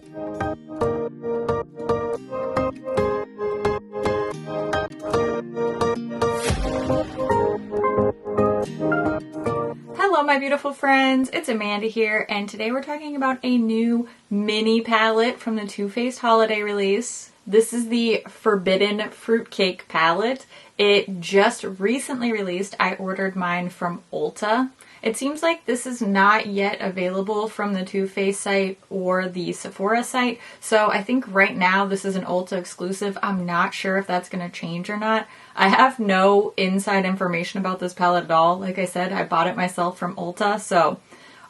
Hello my beautiful friends, it's Amanda here, and today we're talking about a new mini palette from the Too Faced holiday release. This is the Forbidden Fruitcake palette. It just recently released. I ordered mine from Ulta. It seems like this is not yet available from the Too Faced site or the Sephora site, so I think right now this is an Ulta exclusive. I'm not sure if that's going to change or not. I have no inside information about this palette at all. Like I said, I bought it myself from Ulta, so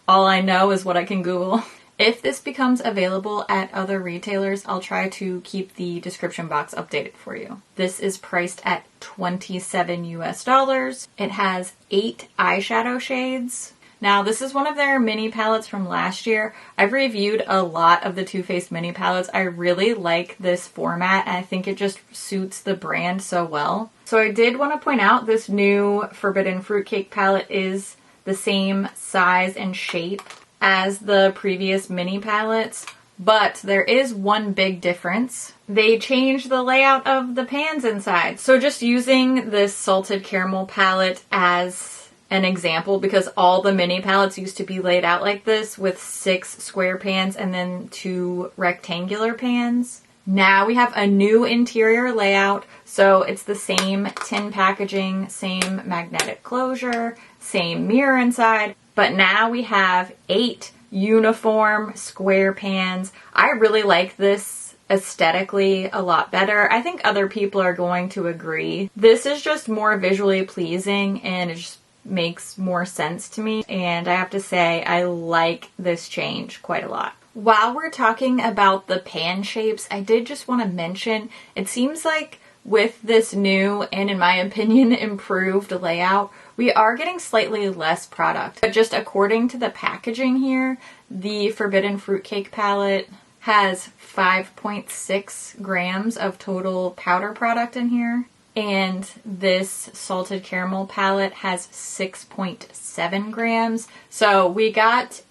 all I know is what I can Google. If this becomes available at other retailers, I'll try to keep the description box updated for you. This is priced at $27 US. It has 8 eyeshadow shades. Now, this is one of their mini palettes from last year. I've reviewed a lot of the Too Faced mini palettes. I really like this format, and I think it just suits the brand so well. So I did want to point out this new Forbidden Fruitcake palette is the same size and shape as the previous mini palettes, but there is one big difference. They changed the layout of the pans inside. So just using this Salted Caramel palette as an example, because all the mini palettes used to be laid out like this with 6 square pans and then 2 rectangular pans. Now we have a new interior layout, so it's the same tin packaging, same magnetic closure, same mirror inside, but now we have 8 uniform square pans. I really like this aesthetically a lot better. I think other people are going to agree. This is just more visually pleasing and it just makes more sense to me, and I have to say I like this change quite a lot. While we're talking about the pan shapes, I did just want to mention, it seems like with this new and in my opinion improved layout, we are getting slightly less product. But just according to the packaging here, the Forbidden Fruitcake palette has 5.6 grams of total powder product in here. And this Salted Caramel palette has 6.7 grams. So we got,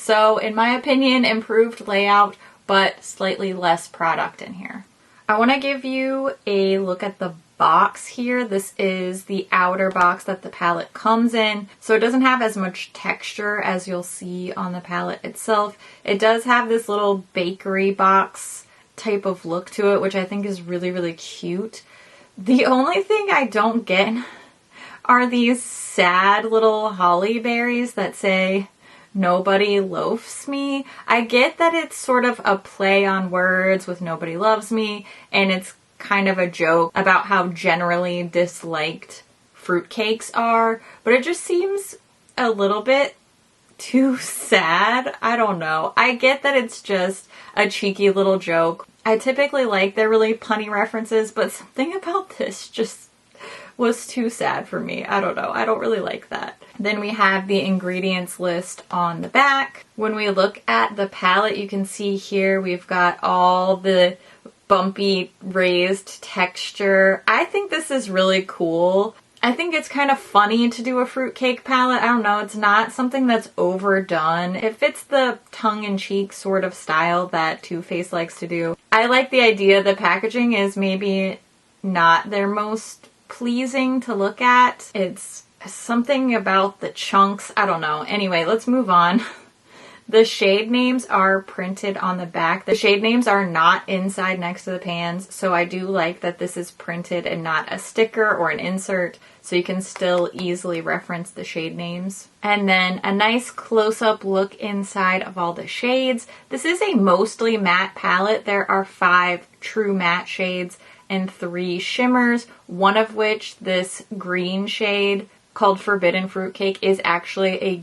in my opinion, improved layout, but slightly less product in here. I want to give you a look at the box here. This is the outer box that the palette comes in. So it doesn't have as much texture as you'll see on the palette itself. It does have this little bakery box type of look to it, which I think is really, really cute. The only thing I don't get are these sad little holly berries that say, "Nobody loafs me." I get that it's sort of a play on words with "nobody loves me," and it's kind of a joke about how generally disliked fruitcakes are, but it just seems a little bit too sad. I don't know. I get that it's just a cheeky little joke. I typically like their really punny references, but something about this just was too sad for me. I don't know. I don't really like that. Then we have the ingredients list on the back. When we look at the palette, you can see here we've got all the bumpy raised texture. I think this is really cool. I think it's kind of funny to do a fruitcake palette. I don't know, it's not something that's overdone. It fits the tongue-in-cheek sort of style that Too Faced likes to do. I like the idea the packaging is maybe not their most pleasing to look at. It's something about the chunks. I don't know. Anyway, let's move on. The shade names are printed on the back. The shade names are not inside next to the pans, so I do like that this is printed and not a sticker or an insert, so you can still easily reference the shade names. And then a nice close-up look inside of all the shades. This is a mostly matte palette. There are 5 true matte shades and 3 shimmers, one of which, this green shade called Forbidden Fruitcake, is actually a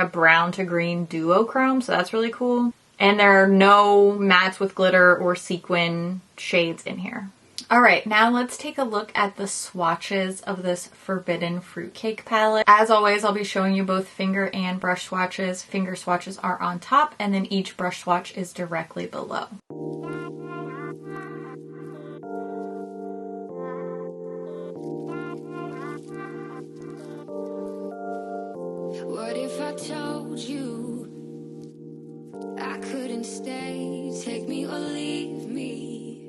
brown to green duochrome, so that's really cool. And there are no mattes with glitter or sequin shades in here. Alright, now let's take a look at the swatches of this Forbidden Fruitcake palette. As always, I'll be showing you both finger and brush swatches. Finger swatches are on top, and then each brush swatch is directly below. What if I told you I couldn't stay, take me or leave me.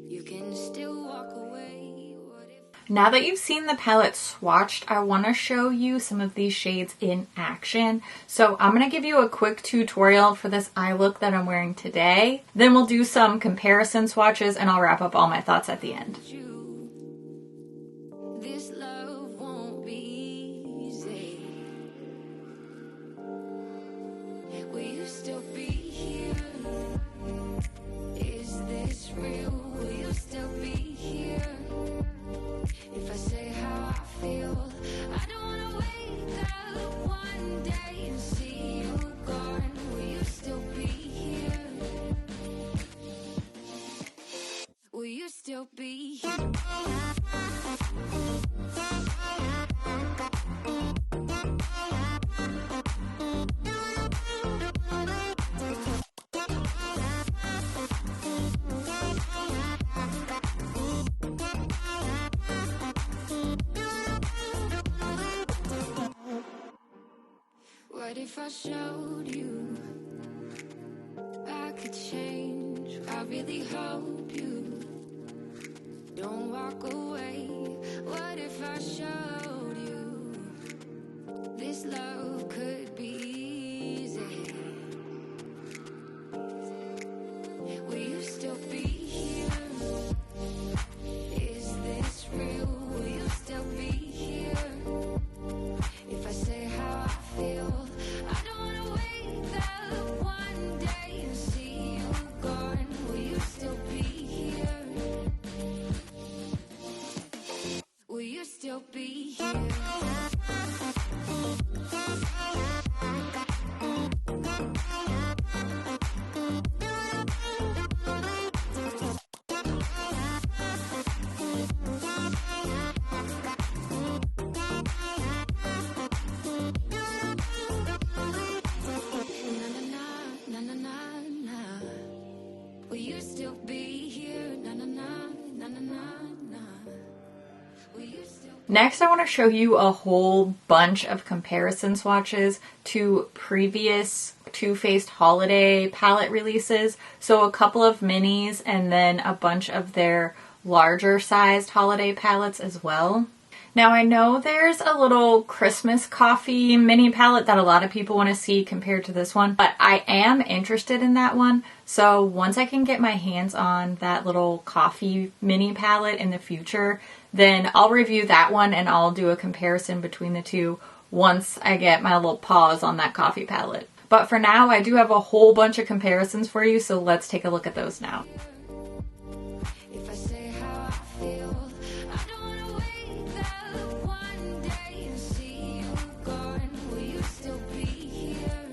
You can still walk away. What if... Now that you've seen the palette swatched, I want to show you some of these shades in action. So I'm going to give you a quick tutorial for this eye look that I'm wearing today. Then we'll do some comparison swatches and I'll wrap up all my thoughts at the end. This love won't be easy. Will you still be here? Is this real? Will you still be here? If I say how I feel, I don't wanna wake up one day and see you gone. Will you still be here? Will you still be here? What if I showed you I could change? I really hope you don't walk away. What if I showed you this love could be easy? Will you still be here? Is this real? Will you still be here? If I say how I feel, I don't wanna wake up one day and see you gone. Will you still be here? Will you still be here? Na na na na na. Will you still be here? Na na na na na na na. Will you still... Next, I want to show you a whole bunch of comparison swatches to previous Too Faced holiday palette releases. So a couple of minis and then a bunch of their larger sized holiday palettes as well. Now I know there's a little Christmas coffee mini palette that a lot of people want to see compared to this one, but I am interested in that one. So once I can get my hands on that little coffee mini palette in the future, then I'll review that one and I'll do a comparison between the two once I get my little paws on that coffee palette. But for now, I do have a whole bunch of comparisons for you, so let's take a look at those now. If I say how I feel, I don't wanna wake up one day and see you gone. Will you still be here?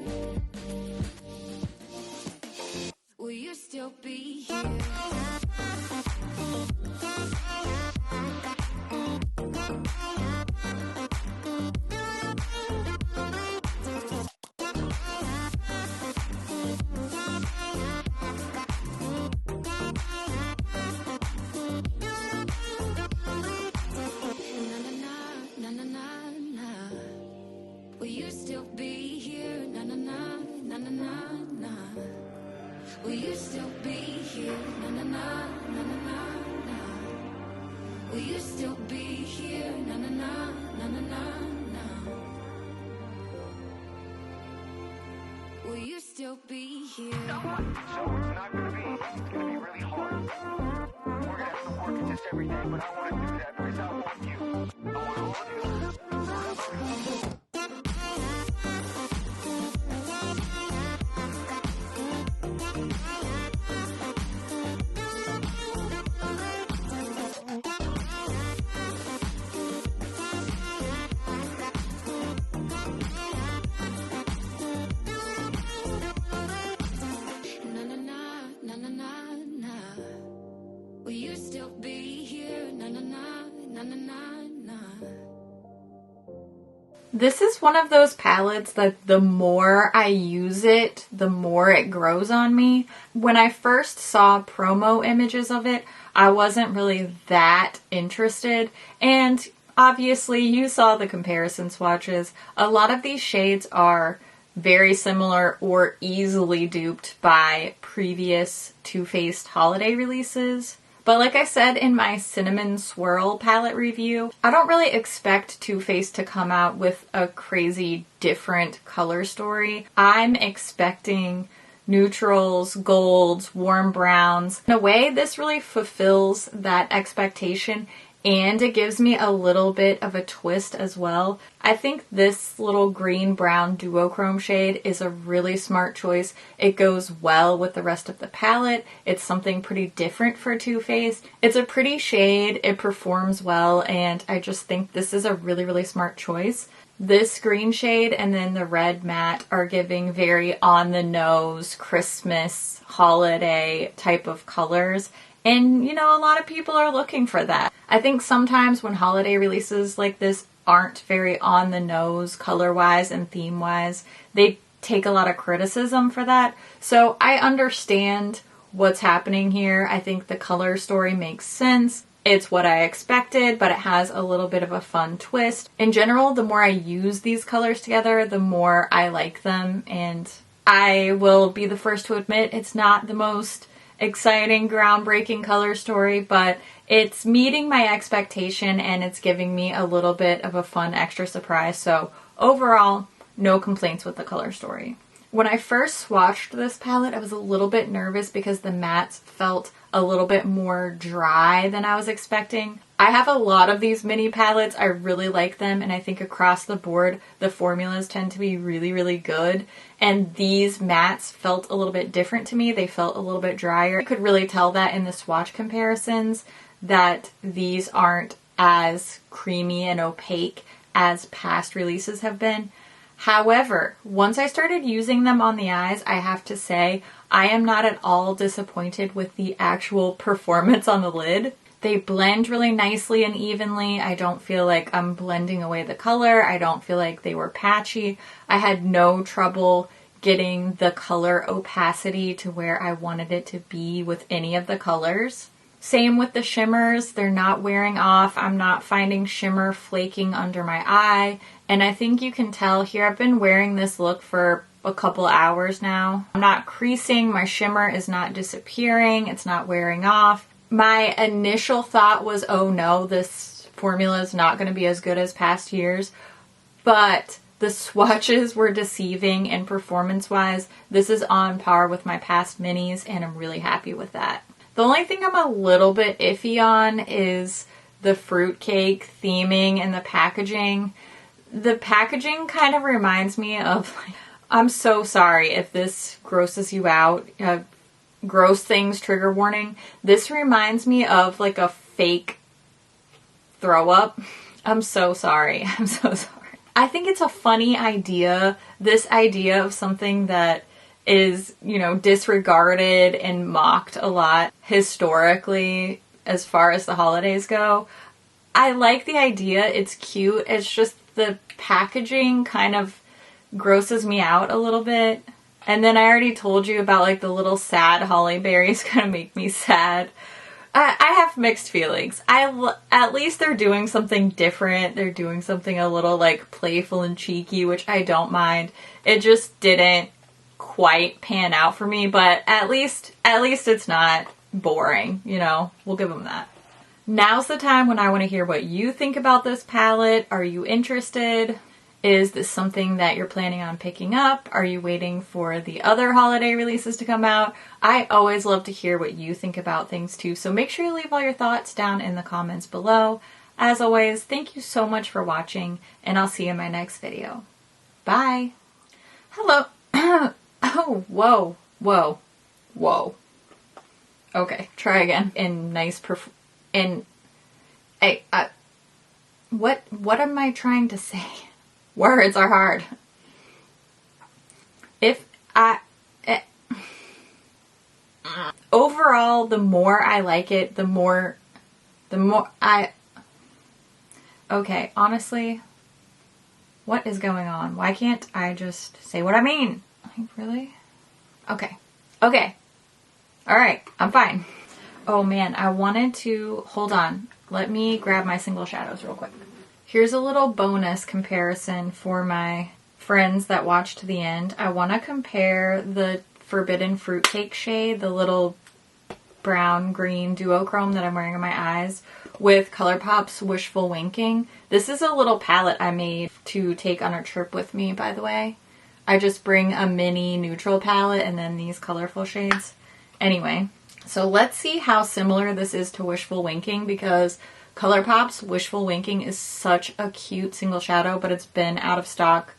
Will you still be here? Na na na na. Will you still be here? Na na na na na na na. Will you still be here? Na na na na na na na. Will you still be here? Na na na na na na na. Will you still be here? So it's not gonna be easy. It's gonna be really hard. We're gonna have to work at this every day, but I wanna do that because I want you. I want all of you. Na na na na na na na. Will you still be here? Na na na na na na na. This is one of those palettes that the more I use it, the more it grows on me. When I first saw promo images of it, I wasn't really that interested. And obviously you saw the comparison swatches. A lot of these shades are very similar or easily duped by previous Too Faced holiday releases. But like I said in my Cinnamon Swirl palette review, I don't really expect Too Faced to come out with a crazy different color story. I'm expecting neutrals, golds, warm browns. In a way, this really fulfills that expectation, and it gives me a little bit of a twist as well. I think this little green-brown duochrome shade is a really smart choice. It goes well with the rest of the palette. It's something pretty different for Too Faced. It's a pretty shade, it performs well, and I just think this is a really, really smart choice. This green shade and then the red matte are giving very on-the-nose, Christmas, holiday type of colors. And, you know, a lot of people are looking for that. I think sometimes when holiday releases like this aren't very on the nose color-wise and theme-wise, they take a lot of criticism for that. So I understand what's happening here. I think the color story makes sense. It's what I expected, but it has a little bit of a fun twist. In general, the more I use these colors together, the more I like them. And I will be the first to admit it's not the most exciting, groundbreaking color story, but it's meeting my expectation and it's giving me a little bit of a fun extra surprise. So overall, no complaints with the color story. When I first swatched this palette, I was a little bit nervous because the mattes felt a little bit more dry than I was expecting. I have a lot of these mini palettes. I really like them, and I think across the board, the formulas tend to be really, really good. And these mattes felt a little bit different to me. They felt a little bit drier. I could really tell that in the swatch comparisons that these aren't as creamy and opaque as past releases have been. However, once I started using them on the eyes, I have to say, I am not at all disappointed with the actual performance on the lid. They blend really nicely and evenly. I don't feel like I'm blending away the color. I don't feel like they were patchy. I had no trouble getting the color opacity to where I wanted it to be with any of the colors. Same with the shimmers. They're not wearing off. I'm not finding shimmer flaking under my eye. And I think you can tell here, I've been wearing this look for a couple hours now. I'm not creasing. My shimmer is not disappearing. It's not wearing off. My initial thought was, oh no, this formula is not going to be as good as past years. But the swatches were deceiving, and performance-wise, this is on par with my past minis, and I'm really happy with that. The only thing I'm a little bit iffy on is the Fruitcake theming and the packaging. The packaging kind of reminds me of, I'm so sorry if this grosses you out, gross things trigger warning. This reminds me of like a fake throw up. I'm so sorry. I'm so sorry. I think it's a funny idea, this idea of something that is, you know, disregarded and mocked a lot historically as far as the holidays go. I like the idea. It's cute. It's just the packaging kind of grosses me out a little bit. And then I already told you about like the little sad holly berries kind of make me sad. I have mixed feelings. At least they're doing something different. They're doing something a little like playful and cheeky, which I don't mind. It just didn't quite pan out for me, but at least it's not boring, you know. We'll give them that. Now's the time when I want to hear what you think about this palette. Are you interested? Is this something that you're planning on picking up? Are you waiting for the other holiday releases to come out? I always love to hear what you think about things too, so make sure you leave all your thoughts down in the comments below. As always, thank you so much for watching, and I'll see you in my next video. Bye! Hello! Oh, whoa, whoa, whoa. Okay, try again. What am I trying to say? Words are hard. Overall, the more I like it, the more okay, honestly, what is going on? Why can't I just say what I mean? Like, really? Okay. Okay. Alright, I'm fine. Oh man, I wanted to, hold on. Let me grab my single shadows real quick. Here's a little bonus comparison for my friends that watch to the end, I want to compare the Forbidden Fruitcake shade, the little brown green duochrome that I'm wearing on my eyes, with ColourPop's Wishful Winking. This is a little palette I made to take on a trip with me, by the way. I just bring a mini neutral palette and then these colorful shades. Anyway, so let's see how similar this is to Wishful Winking, because ColourPop's Wishful Winking is such a cute single shadow, but it's been out of stock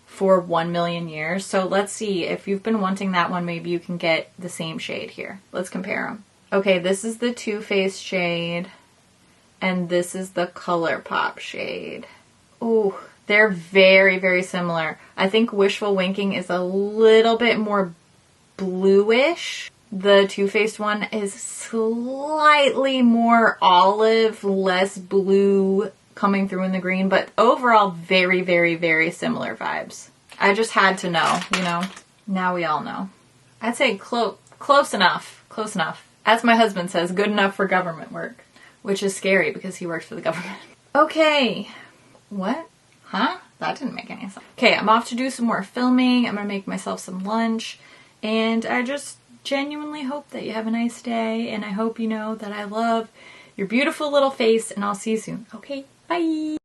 for 1 million years. So let's see, if you've been wanting that one, maybe you can get the same shade here. Let's compare them. Okay, this is the Too Faced shade, and this is the ColourPop shade. Ooh, they're very, very similar. I think Wishful Winking is a little bit more bluish. The Too Faced one is slightly more olive, less blue coming through in the green, but overall very, very, very similar vibes. I just had to know, you know? Now we all know. I'd say close enough. Close enough. As my husband says, good enough for government work. Which is scary because he works for the government. Okay. What? Huh? That didn't make any sense. Okay, I'm off to do some more filming. I'm gonna make myself some lunch. And I just genuinely hope that you have a nice day. And I hope you know that I love your beautiful little face. And I'll see you soon. Okay, bye.